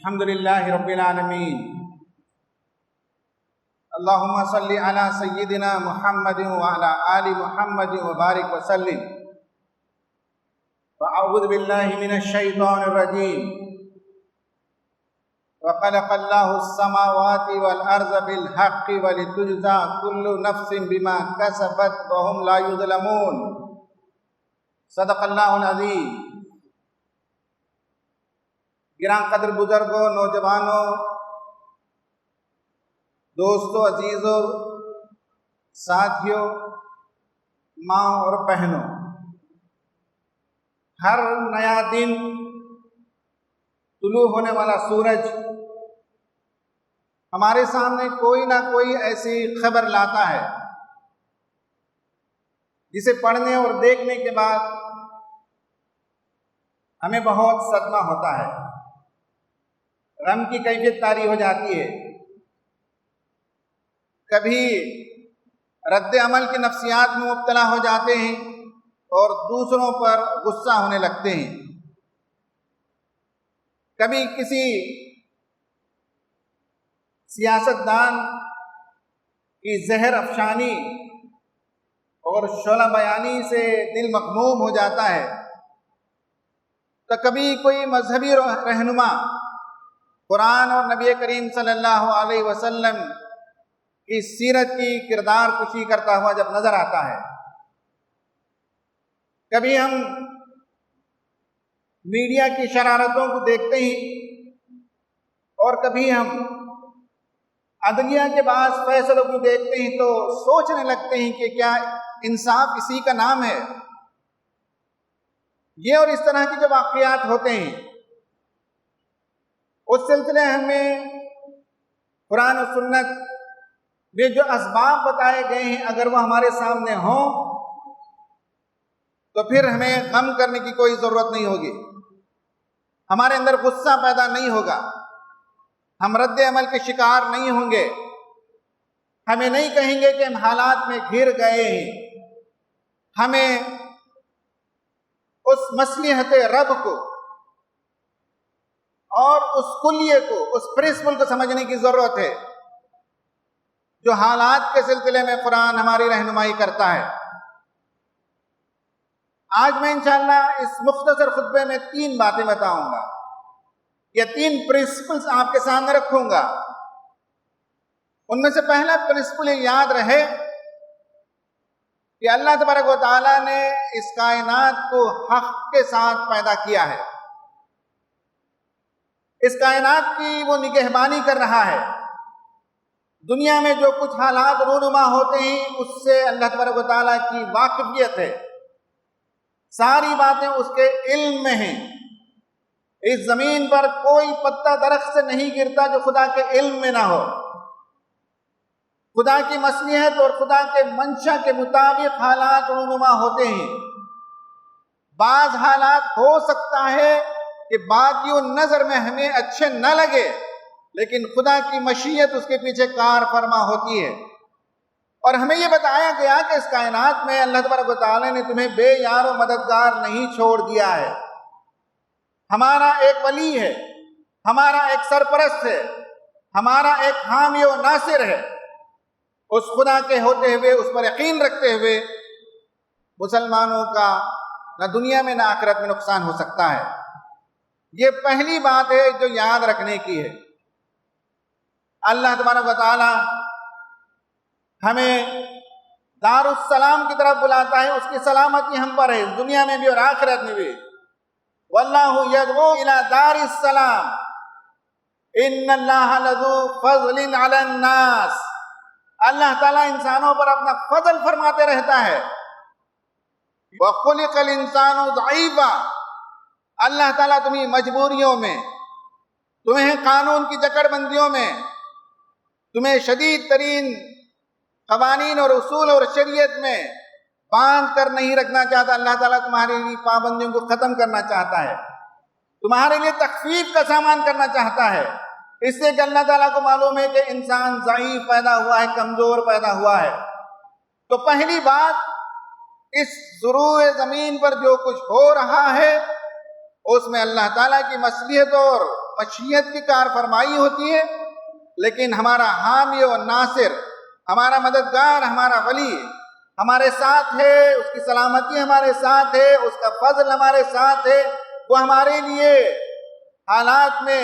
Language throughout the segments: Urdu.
الحمد لله رب العالمين اللهم صل على سيدنا محمد وعلى آل محمد وبارك وسلم فأعوذ بالله من الشيطان الرجيم وخلق الله السماوات والأرض بالحق ولتجزى كل نفس بما كسبت وهم لا يظلمون صدق اللہ العظیم۔ گراں قدر بزرگوں، نوجوانوں، دوستوں، عزیزوں، ساتھیوں، ماں اور بہنوں، ہر نیا دن طلوع ہونے والا سورج ہمارے سامنے کوئی نہ کوئی ایسی خبر لاتا ہے جسے پڑھنے اور دیکھنے کے بعد ہمیں بہت صدمہ ہوتا ہے، غم کی کیفیت طاری ہو جاتی ہے، کبھی رد عمل کی نفسیات میں مبتلا ہو جاتے ہیں اور دوسروں پر غصہ ہونے لگتے ہیں، کبھی کسی سیاستدان کی زہر افشانی اور شعلہ بیانی سے دل مغموم ہو جاتا ہے، تو کبھی کوئی مذہبی رہنما قرآن اور نبی کریم صلی اللہ علیہ وسلم کی سیرت کی کردار کشی کرتا ہوا جب نظر آتا ہے، کبھی ہم میڈیا کی شرارتوں کو دیکھتے ہیں اور کبھی ہم عدلیہ کے بعض فیصلوں کو دیکھتے ہیں تو سوچنے لگتے ہیں کہ کیا انصاف اسی کا نام ہے۔ یہ اور اس طرح کے جو واقعات ہوتے ہیں اس سلسلے ہمیں قرآن و سنت میں جو اسباب بتائے گئے ہیں اگر وہ ہمارے سامنے ہوں تو پھر ہمیں غم کرنے کی کوئی ضرورت نہیں ہوگی، ہمارے اندر غصہ پیدا نہیں ہوگا، ہم رد عمل کے شکار نہیں ہوں گے، ہمیں نہیں کہیں گے کہ ہم حالات میں گھر گئے ہیں، ہمیں اس مصلحت رب کو اور اس کلیے کو، اس پرنسپل کو سمجھنے کی ضرورت ہے جو حالات کے سلسلے میں قرآن ہماری رہنمائی کرتا ہے۔ آج میں انشاءاللہ اس مختصر خطبے میں 3 باتیں بتاؤں گا، یا 3 پرنسپلز آپ کے سامنے رکھوں گا۔ ان میں سے پہلا پرنسپل یاد رہے کہ اللہ تبارک و تعالیٰ نے اس کائنات کو حق کے ساتھ پیدا کیا ہے، اس کائنات کی وہ نگہبانی کر رہا ہے، دنیا میں جو کچھ حالات رونما ہوتے ہیں اس سے اللہ تبارک و تعالیٰ کی واقفیت ہے، ساری باتیں اس کے علم میں ہیں، اس زمین پر کوئی پتا درخت سے نہیں گرتا جو خدا کے علم میں نہ ہو، خدا کی مصلحت اور خدا کے منشا کے مطابق حالات رونما ہوتے ہیں۔ بعض حالات ہو سکتا ہے کہ بادی نظر میں ہمیں اچھے نہ لگے لیکن خدا کی مشیت اس کے پیچھے کار فرما ہوتی ہے، اور ہمیں یہ بتایا گیا کہ اس کائنات میں اللہ تبارک و تعالیٰ نے تمہیں بے یار و مددگار نہیں چھوڑ دیا ہے، ہمارا ایک ولی ہے، ہمارا ایک سرپرست ہے، ہمارا ایک حامی و ناصر ہے۔ اس خدا کے ہوتے ہوئے، اس پر یقین رکھتے ہوئے مسلمانوں کا نہ دنیا میں نہ آخرت میں نقصان ہو سکتا ہے۔ یہ پہلی بات ہے جو یاد رکھنے کی ہے۔ اللہ تبارک و تعالی ہمیں دار السلام کی طرف بلاتا ہے، اس کی سلامتی ہم پر ہے دنیا میں بھی اور آخرت میں بھی۔ واللہ یدعو الی دار السلام ان اللہ لذو فضل علی الناس۔ اللہ تعالیٰ انسانوں پر اپنا فضل فرماتے رہتا ہے۔ وَخُلِقَ الْإِنسَانُ ضَعِيفًا۔ اللہ تعالیٰ تمہیں مجبوریوں میں، تمہیں قانون کی جکڑ بندیوں میں، تمہیں شدید ترین قوانین اور اصول اور شریعت میں باندھ کر نہیں رکھنا چاہتا۔ اللہ تعالیٰ تمہارے لیے پابندیوں کو ختم کرنا چاہتا ہے، تمہارے لیے تخفیف کا سامان کرنا چاہتا ہے، اس لیے کہ اللہ تعالیٰ کو معلوم ہے کہ انسان ضعیف پیدا ہوا ہے، کمزور پیدا ہوا ہے۔ تو پہلی بات، اس ضروع زمین پر جو کچھ ہو رہا ہے اس میں اللہ تعالیٰ کی مصلحت اور مشیت کی کار فرمائی ہوتی ہے، لیکن ہمارا حامی و ناصر، ہمارا مددگار، ہمارا ولی ہمارے ساتھ ہے، اس کی سلامتی ہمارے ساتھ ہے، اس کا فضل ہمارے ساتھ ہے، وہ ہمارے لیے حالات میں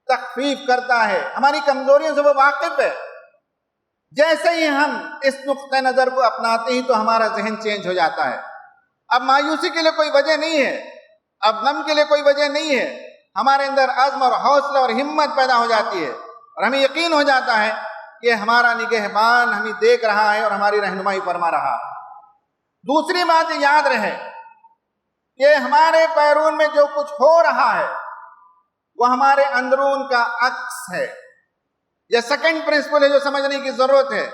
تخفیف کرتا ہے، ہماری کمزوریوں سے وہ واقف ہے۔ جیسے ہی ہم اس نقطۂ نظر کو اپناتے ہیں تو ہمارا ذہن چینج ہو جاتا ہے۔ اب مایوسی کے لیے کوئی وجہ نہیں ہے، اب غم کے لیے کوئی وجہ نہیں ہے، ہمارے اندر عزم اور حوصلہ اور ہمت پیدا ہو جاتی ہے، اور ہمیں یقین ہو جاتا ہے کہ ہمارا نگہبان ہمیں دیکھ رہا ہے اور ہماری رہنمائی فرما رہا ہے۔ دوسری بات یاد رہے کہ ہمارے بیرون میں جو کچھ ہو رہا ہے وہ ہمارے اندرون کا عکس ہے۔ یہ سیکنڈ پرنسپل ہے جو سمجھنے کی ضرورت ہے۔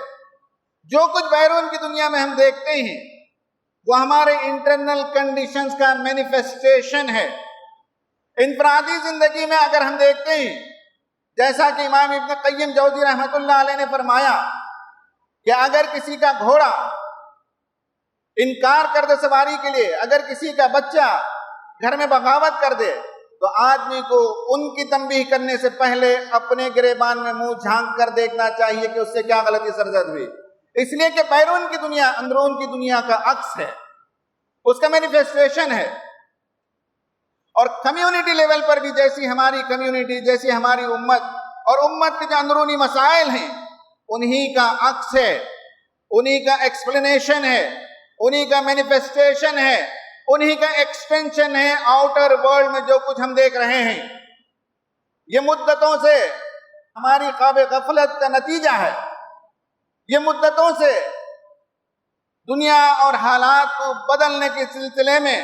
جو کچھ بیرون کی دنیا میں ہم دیکھتے ہیں وہ ہمارے انٹرنل کنڈیشنز کا مینیفیسٹیشن ہے۔ انفرادی زندگی میں اگر ہم دیکھتے ہیں، جیسا کہ امام ابن قیم جوزی رحمۃ اللہ علیہ نے فرمایا کہ اگر کسی کا گھوڑا انکار کر دے سواری کے لیے، اگر کسی کا بچہ گھر میں بغاوت کر دے، تو آدمی کو ان کی تنبیہ کرنے سے پہلے اپنے گریبان میں منہ جھانک کر دیکھنا چاہیے کہ اس سے کیا غلطی سرزد ہوئی، اس لیے کہ بیرون کی دنیا اندرون کی دنیا کا عکس ہے، اس کا مینیفیسٹیشن ہے۔ اور کمیونٹی لیول پر بھی جیسی ہماری کمیونٹی، جیسی ہماری امت، اور امت کے جو اندرونی مسائل ہیں انہی کا عکس ہے، انہی کا ایکسپلینیشن ہے، انہی کا مینیفیسٹیشن ہے، انہی کا ایکسٹینشن ہے آؤٹر ورلڈ میں جو کچھ ہم دیکھ رہے ہیں۔ یہ مدتوں سے ہماری خواب غفلت کا نتیجہ ہے، یہ مدتوں سے دنیا اور حالات کو بدلنے کے سلسلے میں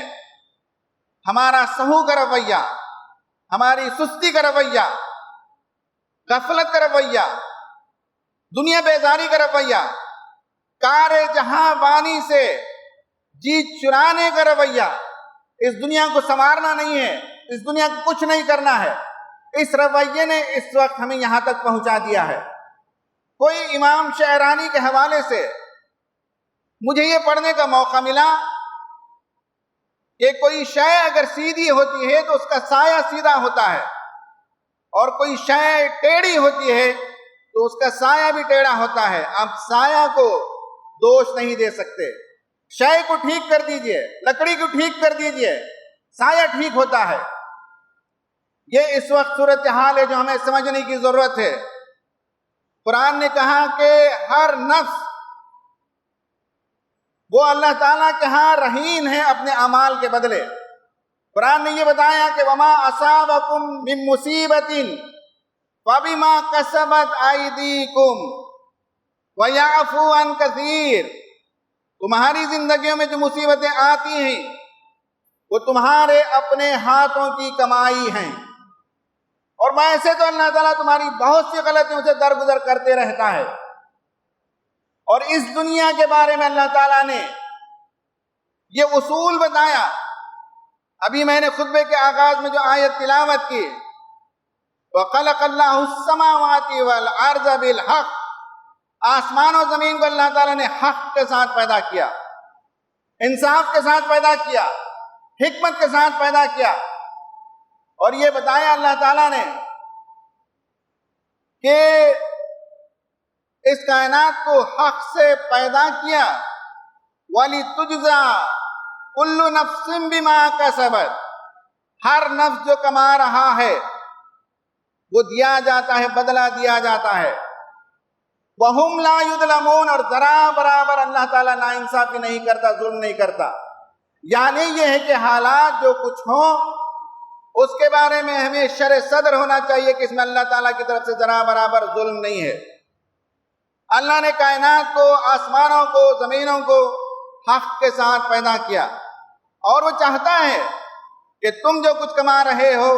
ہمارا سہو کا رویہ، ہماری سستی کا رویہ، غفلت کا رویہ، دنیا بیزاری کا رویہ، کار جہاں بانی سے جی چرانے کا رویہ، اس دنیا کو سنوارنا نہیں ہے، اس دنیا کو کچھ نہیں کرنا ہے، اس رویے نے اس وقت ہمیں یہاں تک پہنچا دیا ہے۔ کوئی امام شعرانی کے حوالے سے مجھے یہ پڑھنے کا موقع ملا کہ کوئی شے اگر سیدھی ہوتی ہے تو اس کا سایہ سیدھا ہوتا ہے، اور کوئی شے ٹیڑھی ہوتی ہے تو اس کا سایہ بھی ٹیڑھا ہوتا ہے۔ آپ سایہ کو دوش نہیں دے سکتے، شے کو ٹھیک کر دیجئے، لکڑی کو ٹھیک کر دیجئے، سایہ ٹھیک ہوتا ہے۔ یہ اس وقت صورتحال ہے جو ہمیں سمجھنے کی ضرورت ہے۔ قرآن نے کہا کہ ہر نفس وہ اللہ تعالیٰ کے ہاں رہین ہے اپنے اعمال کے بدلے۔ قرآن نے یہ بتایا کہ وَمَا أَصَابَكُم مِّن مُّصِيبَةٍ فَبِمَا كَسَبَتْ أَيْدِيكُمْ وَيَعْفُو عَن كَثِيرٍ، تمہاری زندگیوں میں جو مصیبتیں آتی ہیں وہ تمہارے اپنے ہاتھوں کی کمائی ہیں، اور ویسے تو اللہ تعالیٰ تمہاری بہت سی غلطیوں سے درگزر کرتے رہتا ہے۔ اور اس دنیا کے بارے میں اللہ تعالیٰ نے یہ اصول بتایا۔ ابھی میں نے خطبے کے آغاز میں جو آیت تلاوت کی، وَخَلَقَ اللَّهُ السَّمَاوَاتِ وَالْأَرْضَ بِالْحَقِّ، آسمان و زمین کو اللہ تعالیٰ نے حق کے ساتھ پیدا کیا، انصاف کے ساتھ پیدا کیا، حکمت کے ساتھ پیدا کیا، اور یہ بتایا اللہ تعالیٰ نے کہ اس کائنات کو حق سے پیدا کیا۔ وَلِتُجْزَىٰ كُلُّ نَفْسٍ بِمَا كَسَبَتْ، ہر نفس جو کما رہا ہے وہ دیا جاتا ہے، بدلہ دیا جاتا ہے۔ وَهُمْ لَا يُظْلَمُونَ، اور ذرا برابر اللہ تعالیٰ ناانصافی نہیں کرتا، ظلم نہیں کرتا۔ یعنی یہ ہے کہ حالات جو کچھ ہوں اس کے بارے میں ہمیں شرح صدر ہونا چاہیے کہ اس میں اللہ تعالیٰ کی طرف سے ذرا برابر ظلم نہیں ہے۔ اللہ نے کائنات کو، آسمانوں کو، زمینوں کو حق کے ساتھ پیدا کیا، اور وہ چاہتا ہے کہ تم جو کچھ کما رہے ہو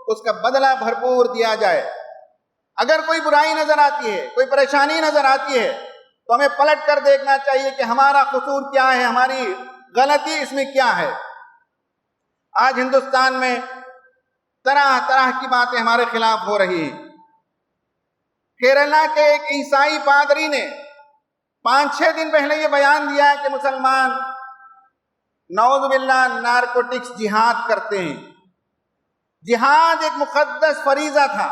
اس کا بدلہ بھرپور دیا جائے۔ اگر کوئی برائی نظر آتی ہے، کوئی پریشانی نظر آتی ہے تو ہمیں پلٹ کر دیکھنا چاہیے کہ ہمارا قصور کیا ہے، ہماری غلطی اس میں کیا ہے۔ آج ہندوستان میں طرح طرح کی باتیں ہمارے خلاف ہو رہی ہیں۔ کیرلا کے ایک عیسائی پادری نے 5-6 دن پہلے یہ بیان دیا ہے کہ مسلمان نعوذ باللہ نارکوٹکس جہاد کرتے ہیں، جہاد ایک مقدس فریضہ تھا.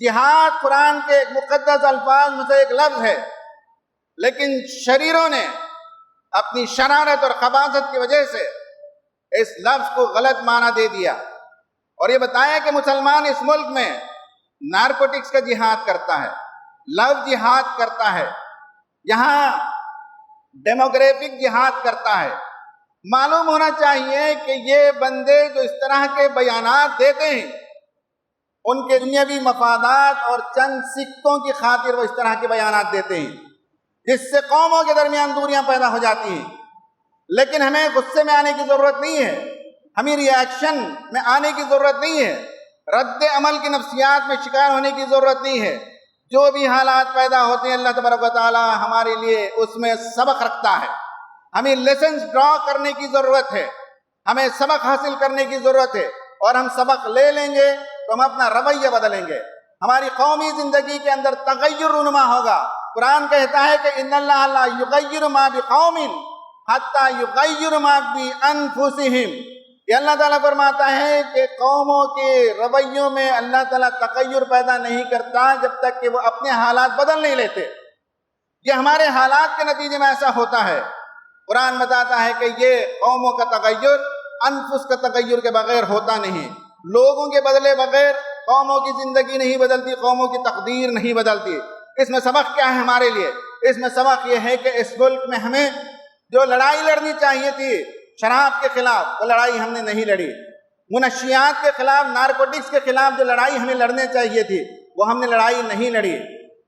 جہاد قرآن کے ایک مقدس الفاظ میں سے ایک لفظ ہے، لیکن شریروں نے اپنی شرارت اور خباثت کی وجہ سے اس لفظ کو غلط معنی دے دیا، اور یہ بتایا کہ مسلمان اس ملک میں نارکوٹکس کا جہاد کرتا ہے، لو جہاد کرتا ہے، یہاں ڈیموگرافک جہاد کرتا ہے. معلوم ہونا چاہیے کہ یہ بندے جو اس طرح کے بیانات دیتے ہیں، ان کے دنیاوی مفادات اور چند سکوں کی خاطر وہ اس طرح کے بیانات دیتے ہیں، جس سے قوموں کے درمیان دوریاں پیدا ہو جاتی ہیں. لیکن ہمیں غصے میں آنے کی ضرورت نہیں ہے، ہمیں ری ایکشن میں آنے کی ضرورت نہیں ہے، رد عمل کی نفسیات میں شکار ہونے کی ضرورت نہیں ہے. جو بھی حالات پیدا ہوتے ہیں اللہ تبارک و تعالی ہمارے لیے اس میں سبق رکھتا ہے. ہمیں لیسنز ڈرا کرنے کی ضرورت ہے، ہمیں سبق حاصل کرنے کی ضرورت ہے، اور ہم سبق لے لیں گے تو ہم اپنا رویہ بدلیں گے، ہماری قومی زندگی کے اندر تغیر رونما ہوگا. قرآن کہتا ہے کہ ان اللہ لا یغیر ما بقوم حتی یغیر ما بانفسہم. یہ اللہ تعالیٰ فرماتا ہے کہ قوموں کے رویوں میں اللہ تعالیٰ تغیر پیدا نہیں کرتا جب تک کہ وہ اپنے حالات بدل نہیں لیتے. یہ ہمارے حالات کے نتیجے میں ایسا ہوتا ہے. قرآن بتاتا ہے کہ یہ قوموں کا تغیر انفس کا تغیر کے بغیر ہوتا نہیں. لوگوں کے بدلے بغیر قوموں کی زندگی نہیں بدلتی، قوموں کی تقدیر نہیں بدلتی. اس میں سبق کیا ہے ہمارے لیے؟ اس میں سبق یہ ہے کہ اس ملک میں ہمیں جو لڑائی لڑنی چاہیے تھی شراب کے خلاف، وہ لڑائی ہم نے نہیں لڑی. منشیات کے خلاف، نارکوٹکس کے خلاف جو لڑائی ہمیں لڑنے چاہیے تھی وہ ہم نے لڑائی نہیں لڑی.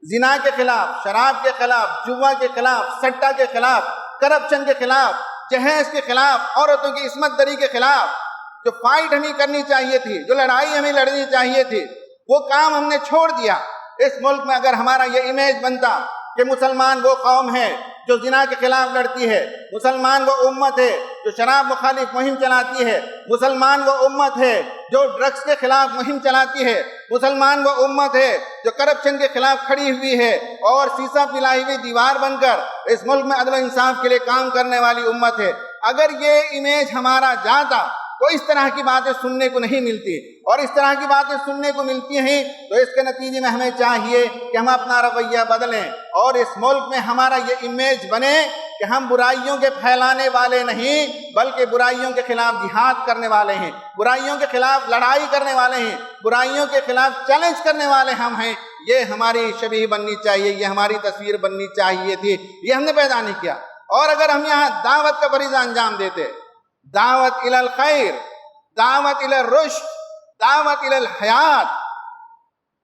زنا کے خلاف، شراب کے خلاف، جوا کے خلاف، سٹا کے خلاف، کرپشن کے خلاف، جہیز کے خلاف، عورتوں کی عصمت دری کے خلاف جو فائٹ ہمیں کرنی چاہیے تھی، جو لڑائی ہمیں لڑنی چاہیے تھی، وہ کام ہم نے چھوڑ دیا. اس ملک میں اگر ہمارا یہ امیج بنتا کہ مسلمان وہ قوم ہے جو زنا کے خلاف لڑتی ہے، مسلمان وہ امت ہے جو شراب مخالف مہم چلاتی ہے، مسلمان وہ امت ہے جو ڈرگس کے خلاف مہم چلاتی ہے، مسلمان وہ امت ہے جو کرپشن کے خلاف کھڑی ہوئی ہے اور سیسا پلائی ہوئی دیوار بن کر اس ملک میں عدل و انصاف کے لیے کام کرنے والی امت ہے، اگر یہ امیج ہمارا جاتا تو اس طرح کی باتیں سننے کو نہیں ملتی. اور اس طرح کی باتیں سننے کو ملتی ہیں تو اس کے نتیجے میں ہمیں چاہیے کہ ہم اپنا رویہ بدلیں اور اس ملک میں ہمارا یہ امیج بنے کہ ہم برائیوں کے پھیلانے والے نہیں بلکہ برائیوں کے خلاف جہاد کرنے والے ہیں، برائیوں کے خلاف لڑائی کرنے والے ہیں، برائیوں کے خلاف چیلنج کرنے والے ہم ہیں. یہ ہماری شبیہ بننی چاہیے، یہ ہماری تصویر بننی چاہیے تھی، یہ ہم نے پیدا نہیں کیا. اور اگر ہم یہاں دعوت کا فریضہ انجام دیتے، دعوت الی الخیر، دعوت الی الرشد، دعوت الی الحیات،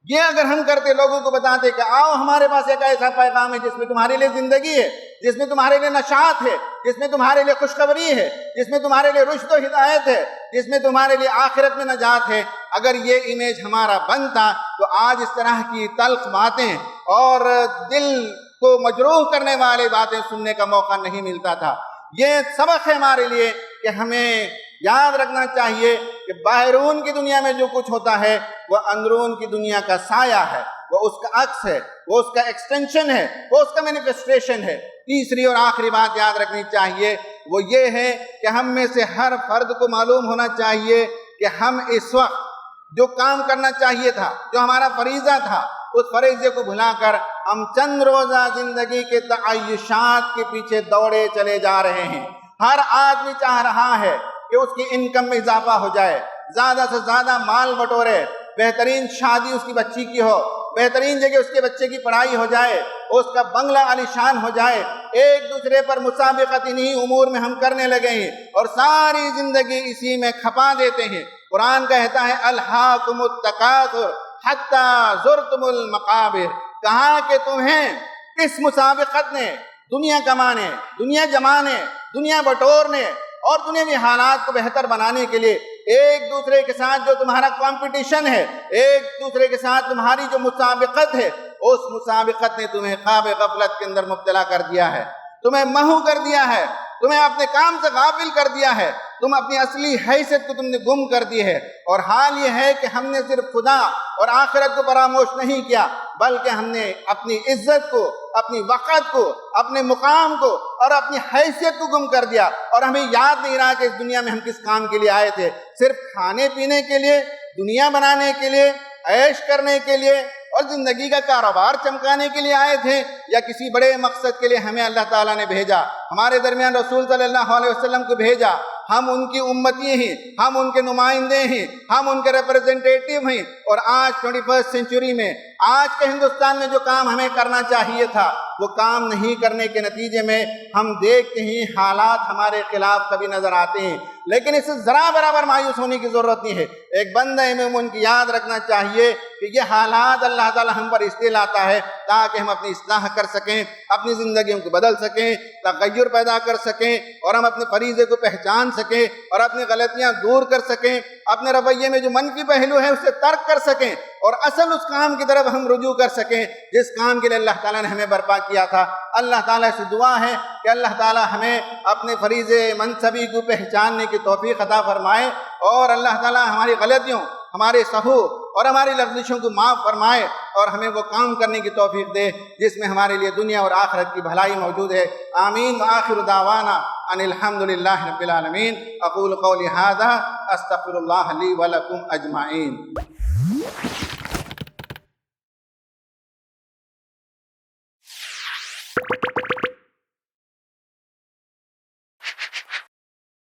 یہ اگر ہم کرتے، لوگوں کو بتاتے کہ آؤ ہمارے پاس ایک ایسا پیغام ہے جس میں تمہارے لیے زندگی ہے، جس میں تمہارے لیے نشاط ہے، جس میں تمہارے لیے خوشخبری ہے، جس میں تمہارے لیے رشد و ہدایت ہے، جس میں تمہارے لیے آخرت میں نجات ہے، اگر یہ امیج ہمارا بنتا تو آج اس طرح کی تلخ باتیں اور دل کو مجروح کرنے والی باتیں سننے کا موقع نہیں ملتا تھا. یہ سبق ہے ہمارے لیے کہ ہمیں یاد رکھنا چاہیے کہ باہرون کی دنیا میں جو کچھ ہوتا ہے وہ اندرون کی دنیا کا سایہ ہے، وہ اس کا عکس ہے، وہ اس کا ایکسٹینشن ہے، وہ اس کا مینیفیسٹیشن ہے. تیسری اور آخری بات یاد رکھنی چاہیے وہ یہ ہے کہ ہم میں سے ہر فرد کو معلوم ہونا چاہیے کہ ہم اس وقت جو کام کرنا چاہیے تھا، جو ہمارا فریضہ تھا، اس فریضے کو بھلا کر ہم چند روزہ زندگی کے تعیشات کے پیچھے دوڑے چلے جا رہے ہیں. ہر آدمی چاہ رہا ہے کہ اس کی انکم میں اضافہ ہو جائے، زیادہ سے زیادہ مال بٹورے، بہترین شادی اس کی بچی کی ہو، بہترین جگہ اس کے بچے کی پڑھائی ہو جائے، اس کا بنگلہ عالیشان ہو جائے. ایک دوسرے پر مسابقت انہی امور میں ہم کرنے لگے ہیں اور ساری زندگی اسی میں کھپا دیتے ہیں. قرآن کہتا ہے الہاکم التکاثر حتی زرتم المقابر. کہا کہ تمہیں اس مسابقت نے دنیا کمانے، دنیا جمانے، دنیا بٹورنے اور دنیاوی حالات کو بہتر بنانے کے لیے ایک دوسرے کے ساتھ جو تمہارا کمپٹیشن ہے، ایک دوسرے کے ساتھ تمہاری جو مسابقت ہے، اس مسابقت نے تمہیں خواب غفلت کے اندر مبتلا کر دیا ہے، تمہیں محو کر دیا ہے، تمہیں اپنے کام سے غافل کر دیا ہے، تم اپنی اصلی حیثیت کو تم نے گم کر دی ہے. اور حال یہ ہے کہ ہم نے صرف خدا اور آخرت کو فراموش نہیں کیا بلکہ ہم نے اپنی عزت کو اپنی وقت کو، اپنے مقام کو اور اپنی حیثیت کو گم کر دیا، اور ہمیں یاد نہیں رہا کہ اس دنیا میں ہم کس کام کے لیے آئے تھے۔ صرف کھانے پینے کے لیے، دنیا بنانے کے لیے، عیش کرنے کے لیے اور زندگی کا کاروبار چمکانے کے لیے آئے تھے، یا کسی بڑے مقصد کے لیے ہمیں اللہ تعالیٰ نے بھیجا؟ ہمارے درمیان رسول صلی اللہ علیہ وسلم کو بھیجا، ہم ان کی امتی ہیں، ہم ان کے نمائندے ہیں، ہم ان کے ریپرزنٹیٹیو ہیں، اور آج 21 سینچری میں، آج کے ہندوستان میں جو کام ہمیں کرنا چاہیے تھا وہ کام نہیں کرنے کے نتیجے میں ہم دیکھتے ہیں حالات ہمارے خلاف کبھی نظر آتے ہیں، لیکن اس سے ذرا برابر مایوس ہونے کی ضرورت نہیں ہے۔ ایک بندہ مومن کی یاد رکھنا چاہیے کہ یہ حالات اللہ تعالی ہم پر اس لیے لاتا ہے تاکہ ہم اپنی اصلاح کر سکیں، اپنی زندگیوں کو بدل سکیں، تغیر پیدا کر سکیں، اور ہم اپنے فریضے کو پہچان سکیں اور اپنی غلطیاں دور کر سکیں، اپنے رویے میں جو منفی پہلو ہے اسے ترک کر سکیں، اور اصل اس کام کی طرف ہم رجوع کر سکیں جس کام کے لیے اللہ تعالیٰ نے ہمیں برپا کیا تھا۔ اللہ تعالیٰ سے دعا ہے کہ اللہ تعالیٰ ہمیں اپنے فریضے منصبی کو پہچاننے کی توفیق عطا فرمائے، اور اللہ تعالیٰ ہماری غلطیوں، ہمارے سہو اور ہماری لغزشوں کو معاف فرمائے، اور ہمیں وہ کام کرنے کی توفیق دے جس میں ہمارے لیے دنیا اور آخرت کی بھلائی موجود ہے۔ آمین۔ وآخر دعوانا ان الحمد للہ رب العالمین۔ اقول قولی ھذا استغفر اللہ لی ولکم اجمعین۔